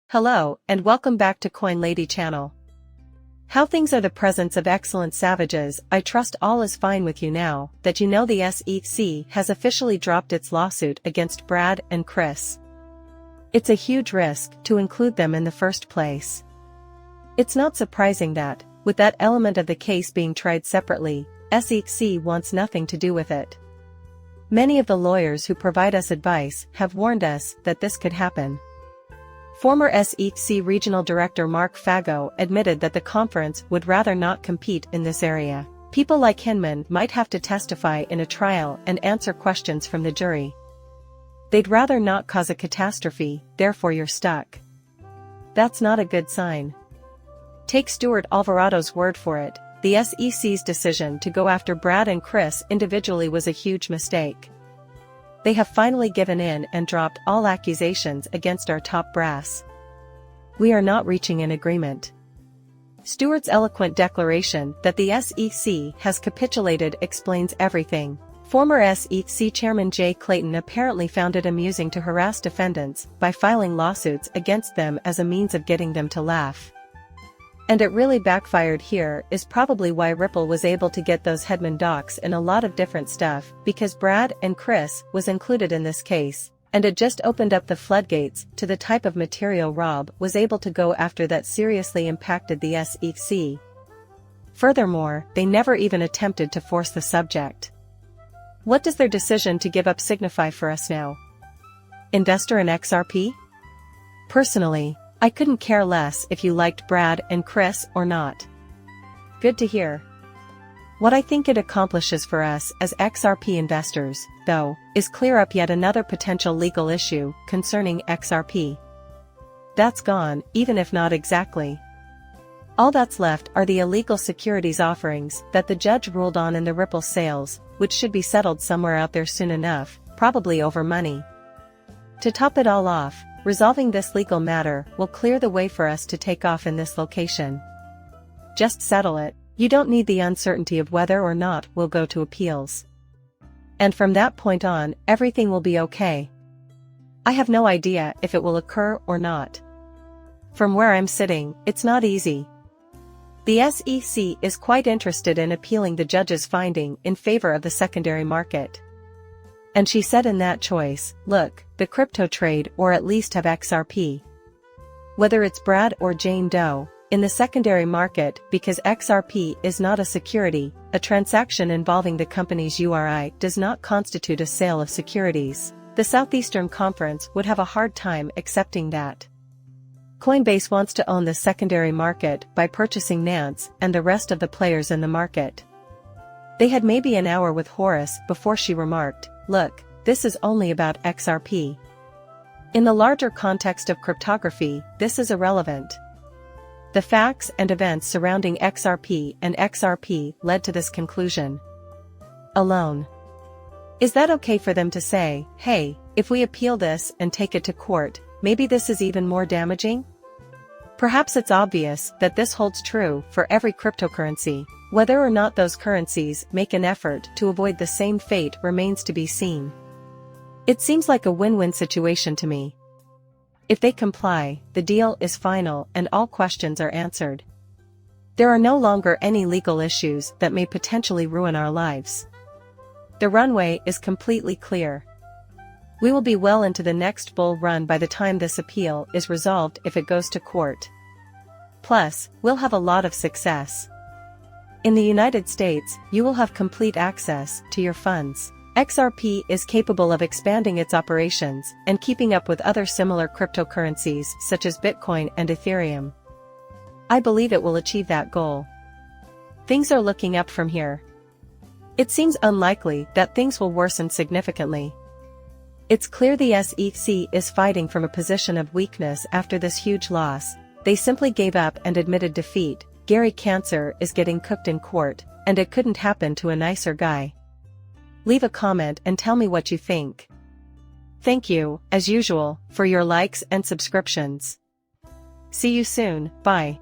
Hello, and welcome back to Coin Lady channel. How things are the presence of excellent savages. I trust all is fine with you now that you know the SEC has officially dropped its lawsuit against Brad and Chris. It's a huge risk to include them in the first place. It's not surprising that, with that element of the case being tried separately, SEC wants nothing to do with it. Many of the lawyers who provide us advice have warned us that this could happen. Former SEC Regional Director Mark Fago admitted that the conference would rather not compete in this area. People like Hinman might have to testify in a trial and answer questions from the jury. They'd rather not cause a catastrophe, therefore you're stuck. That's not a good sign. Take Stuart Alvarado's word for it, the SEC's decision to go after Brad and Chris individually was a huge mistake. They have finally given in and dropped all accusations against our top brass. We are not reaching an agreement. Stewart's eloquent declaration that the SEC has capitulated explains everything. Former SEC Chairman Jay Clayton apparently found it amusing to harass defendants by filing lawsuits against them as a means of getting them to laugh. And it really backfired. Here is probably why Ripple was able to get those Hedman docs in a lot of different stuff, because Brad and Chris was included in this case, and it just opened up the floodgates to the type of material Rob was able to go after that seriously impacted the SEC. Furthermore, they never even attempted to force the subject. What does their decision to give up signify for us now? Investor in XRP? Personally, I couldn't care less if you liked Brad and Chris or not. Good to hear. What I think it accomplishes for us as XRP investors, though, is clear up yet another potential legal issue concerning XRP. That's gone, even if not exactly. All that's left are the illegal securities offerings that the judge ruled on in the Ripple sales, which should be settled somewhere out there soon enough, probably over money. To top it all off, resolving this legal matter will clear the way for us to take off in this location. Just settle it. You don't need the uncertainty of whether or not we'll go to appeals. And from that point on, everything will be okay. I have no idea if it will occur or not. From where I'm sitting, it's not easy. The SEC is quite interested in appealing the judge's finding in favor of the secondary market. And she said in that choice, look, the crypto trade or at least have XRP. Whether it's Brad or Jane Doe, in the secondary market because XRP is not a security, a transaction involving the company's URI does not constitute a sale of securities. The Southeastern Conference would have a hard time accepting that. Coinbase wants to own the secondary market by purchasing Nance and the rest of the players in the market. They had maybe an hour with Horace before she remarked, look, this is only about XRP. In the larger context of cryptography, this is irrelevant. The facts and events surrounding XRP and XRP led to this conclusion alone. Is that okay for them to say, hey, if we appeal this and take it to court, maybe this is even more damaging? Perhaps it's obvious that this holds true for every cryptocurrency. Whether or not those currencies make an effort to avoid the same fate remains to be seen. It seems like a win-win situation to me. If they comply, the deal is final and all questions are answered. There are no longer any legal issues that may potentially ruin our lives. The runway is completely clear. We will be well into the next bull run by the time this appeal is resolved if it goes to court. Plus, we'll have a lot of success. In the United States, you will have complete access to your funds. XRP is capable of expanding its operations and keeping up with other similar cryptocurrencies such as Bitcoin and Ethereum. I believe it will achieve that goal. Things are looking up from here. It seems unlikely that things will worsen significantly. It's clear the SEC is fighting from a position of weakness after this huge loss. They simply gave up and admitted defeat. Gary Cancer is getting cooked in court, and it couldn't happen to a nicer guy. Leave a comment and tell me what you think. Thank you, as usual, for your likes and subscriptions. See you soon, bye.